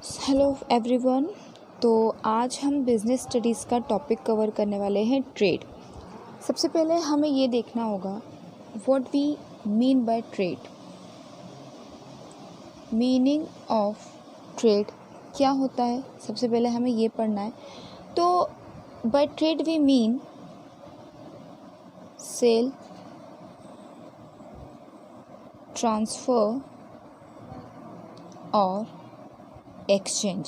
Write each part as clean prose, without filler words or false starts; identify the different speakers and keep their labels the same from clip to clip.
Speaker 1: Hello everyone. तो आज हम बिज़नेस स्टडीज़ का टॉपिक कवर करने वाले हैं ट्रेड। सबसे पहले हमें ये देखना होगा what we mean by trade. Meaning of trade क्या होता है, सबसे पहले हमें ये पढ़ना है। तो by trade we mean sale, transfer और एक्सचेंज।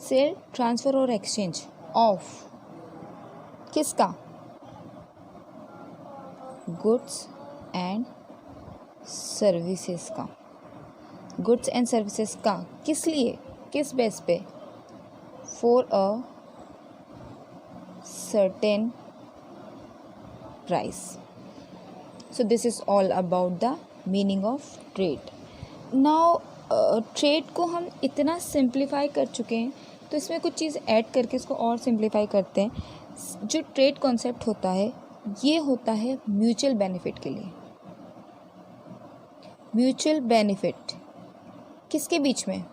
Speaker 1: सेल, ट्रांसफ़र और एक्सचेंज ऑफ किसका? गुड्स एंड सर्विसेज का। गुड्स एंड सर्विसेज का किस लिए, किस बेस पे? For a certain price. So this is all about the meaning of trade. Now trade को हम इतना सिंप्लीफाई कर चुके हैं, तो इसमें कुछ चीज़ ऐड करके इसको और सिंप्लीफाई करते हैं। जो ट्रेड कॉन्सेप्ट होता है ये होता है म्यूचुअल बेनिफिट के लिए। म्यूचुअल बेनिफिट किसके बीच में?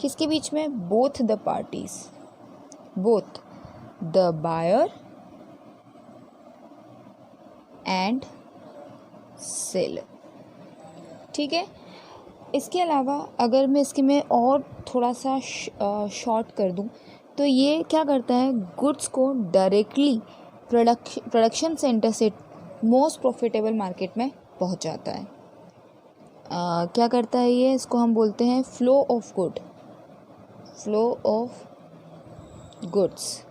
Speaker 1: किसके बीच में? Both the parties, both the buyer and seller. ठीक है। इसके अलावा अगर मैं इसके में और थोड़ा सा शॉर्ट कर दूं तो ये क्या करता है, गुड्स को डायरेक्टली प्रोडक्शन सेंटर से मोस्ट प्रॉफिटेबल मार्केट में पहुंचाता है। क्या करता है ये? इसको हम बोलते हैं flow of good. Flow of goods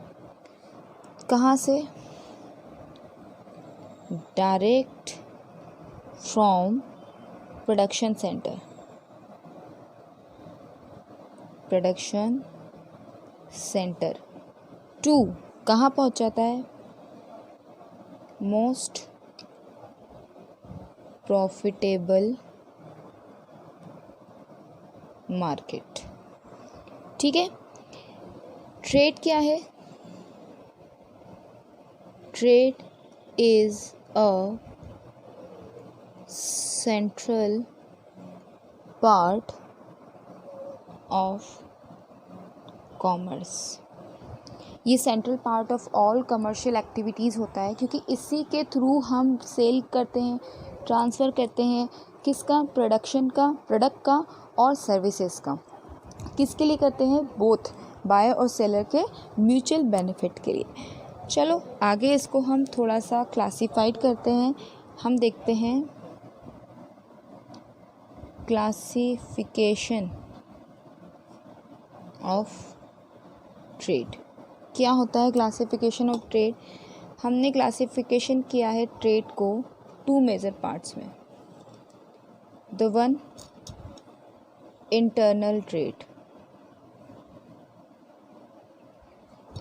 Speaker 1: कहाँ से? Direct from production centre, production centre to कहाँ पहुँचाता है? Most profitable market. ठीक है। ट्रेड क्या है? Trade is a central part of commerce. ये central part of all commercial activities होता है, क्योंकि इसी के थ्रू हम सेल करते हैं, ट्रांसफ़र करते हैं। किसका? प्रोडक्शन का, प्रोडक्ट का और सर्विसेज का। किसके लिए करते हैं? बोथ बायर और सेलर के म्यूचुअल बेनिफिट के लिए। चलो आगे इसको हम थोड़ा सा क्लासिफाइड करते हैं। हम देखते हैं क्लासिफिकेशन ऑफ ट्रेड। क्या होता है क्लासिफिकेशन ऑफ ट्रेड? हमने क्लासिफिकेशन किया है ट्रेड को टू मेजर पार्ट्स में। The one internal trade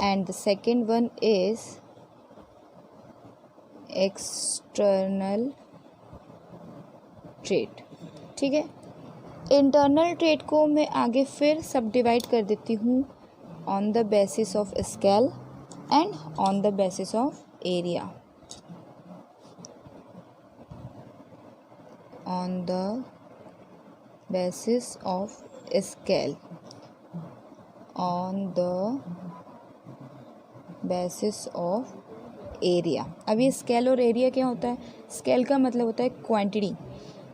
Speaker 1: and the second one is external trade. ठीक है। इंटरनल ट्रेड को मैं आगे फिर सब डिवाइड कर देती हूँ on the basis of scale and on the basis of area. On the basis of scale, on the basis of area. अब ये स्केल और एरिया क्या होता है? स्केल का मतलब होता है क्वांटिटी,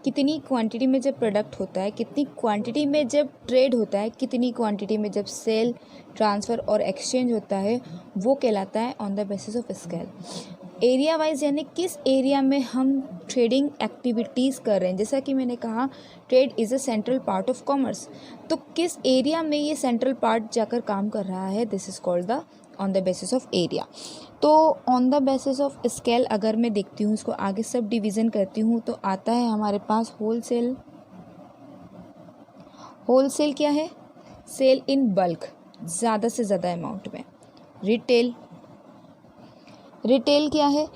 Speaker 1: कितनी क्वांटिटी में जब प्रोडक्ट होता है, कितनी क्वांटिटी में जब ट्रेड होता है, कितनी क्वांटिटी में जब सेल, ट्रांसफ़र और एक्सचेंज होता है, वो कहलाता है on the basis of scale. Area wise यानी किस एरिया में हम ट्रेडिंग एक्टिविटीज़ कर रहे हैं। जैसा कि मैंने कहा trade is a central part of commerce, तो किस एरिया में ये सेंट्रल पार्ट जाकर काम कर रहा है, this is called the on the basis of area. तो on the basis of scale अगर मैं देखती हूँ, इसको आगे सब डिवीज़न करती हूँ, तो आता है हमारे पास होलसेल। होलसेल क्या है? सेल इन बल्क, ज़्यादा से ज़्यादा अमाउंट में। रिटेल, रिटेल क्या है?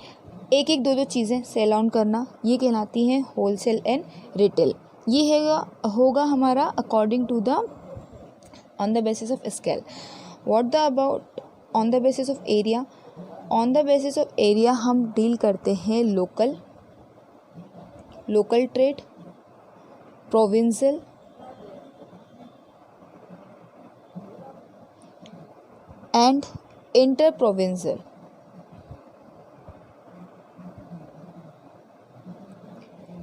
Speaker 1: एक एक दो दो चीज़ें सेल ऑन करना, ये कहलाती हैं होलसेल एंड रिटेल। ये होगा हमारा according to the on the basis of scale. What the about on the basis of area? On the basis of area हम डील करते हैं local trade, provincial and inter provincial.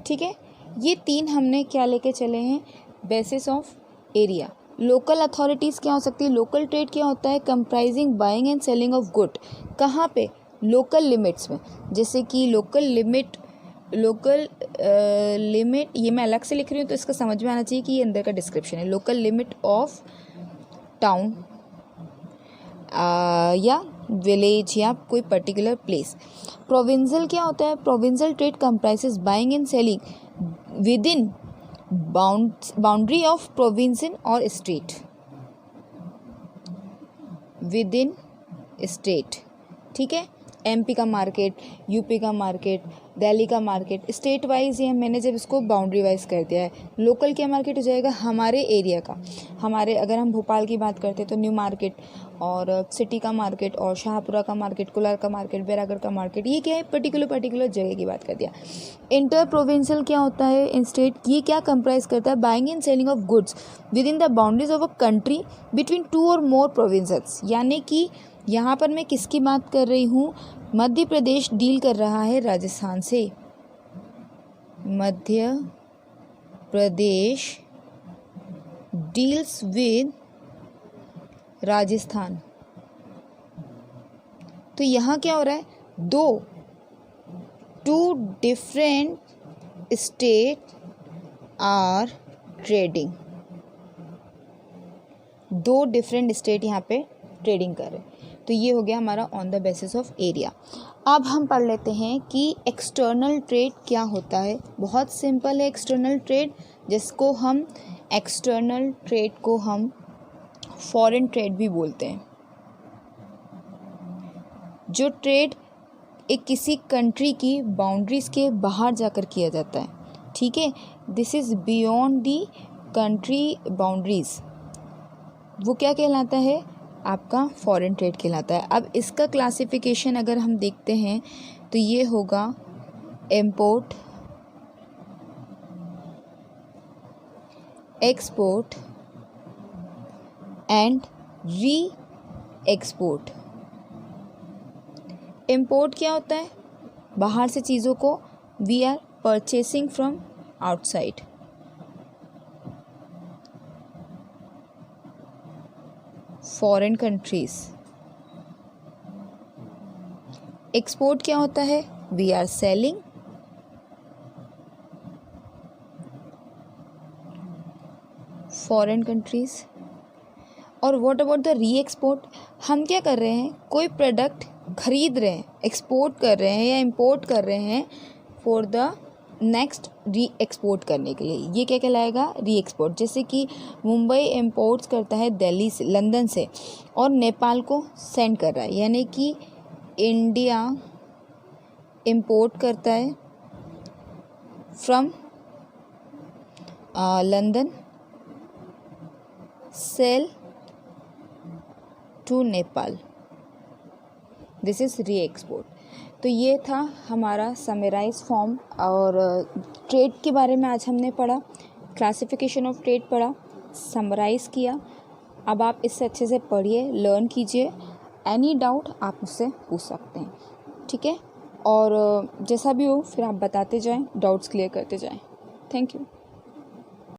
Speaker 1: ठीक है, ये 3 हमने क्या लेके चले हैं, basis of area. Local authorities क्या हो सकती है, लोकल ट्रेड क्या होता है, comprising buying and selling of good. कहाँ पे, लोकल लिमिट्स में। जैसे कि लोकल लिमिट ये मैं अलग से लिख रही हूँ तो इसका समझ में आना चाहिए कि ये अंदर का डिस्क्रिप्शन है। लोकल लिमिट ऑफ टाउन या विलेज या कोई पर्टिकुलर प्लेस। प्रोविंशियल क्या होता है, provincial trade comprises buying and selling with in boundary of province और स्टेट, विद इन स्टेट। ठीक है, एमपी का मार्केट, यूपी का मार्केट, दिल्ली का मार्केट, स्टेट वाइज ये मैंने जब इसको बाउंड्री वाइज कर दिया है। लोकल क्या मार्केट हो जाएगा, हमारे एरिया का, हमारे अगर हम भोपाल की बात करते हैं तो न्यू मार्केट, और सिटी का मार्केट, और शाहपुरा का मार्केट, कुलार का मार्केट, बैरागढ़ का मार्केट, ये क्या है, पर्टिकुलर जगह की बात कर दिया। इंटर प्रोविंशियल क्या होता है, इन स्टेट, ये क्या कंप्राइज करता है, buying and selling of goods with in the boundaries of a country between 2 और मोर प्रोविंसेस। यानी कि यहाँ पर मैं किसकी बात कर रही हूँ, मध्य प्रदेश डील कर रहा है राजस्थान से, मध्य प्रदेश डील्स विद राजस्थान। तो यहाँ क्या हो रहा है, two different state are trading, 2 different state यहाँ पे ट्रेडिंग कर रहे हैं। तो ये हो गया हमारा on the basis of area. अब हम पढ़ लेते हैं कि एक्सटर्नल ट्रेड क्या होता है। बहुत सिंपल है एक्सटर्नल ट्रेड, जिसको हम एक्सटर्नल ट्रेड को हम फॉरेन ट्रेड भी बोलते हैं। जो ट्रेड एक किसी कंट्री की बाउंड्रीज़ के बाहर जाकर किया जाता है, ठीक है, this is beyond the country boundaries, वो क्या कहलाता है, आपका फॉरेन ट्रेड कहलाता है। अब इसका क्लासिफिकेशन अगर हम देखते हैं तो ये होगा import, export and re export. Import क्या होता है, बाहर से चीज़ों को we are purchasing from outside. Foreign countries. Export क्या होता है, we are selling foreign countries. और what about the re export, हम क्या कर रहे हैं, कोई प्रोडक्ट खरीद रहे हैं, एक्सपोर्ट कर रहे हैं या इंपोर्ट कर रहे हैं फॉर द नेक्स्ट री एक्सपोर्ट करने के लिए, ये क्या कहलाएगा, री एक्सपोर्ट। जैसे कि मुंबई इंपोर्ट्स करता है दिल्ली से, लंदन से, और नेपाल को सेंड कर रहा है, यानी कि इंडिया इंपोर्ट करता है from London, sale to Nepal, this is re export. तो ये था हमारा समराइज फॉर्म, और ट्रेड के बारे में आज हमने पढ़ा, क्लासिफिकेशन ऑफ ट्रेड पढ़ा, समराइज किया। अब आप इससे अच्छे से पढ़िए, लर्न कीजिए, एनी डाउट आप मुझसे पूछ सकते हैं, ठीक है। और जैसा भी हो फिर आप बताते जाएं, डाउट्स क्लियर करते जाएं। Thank you.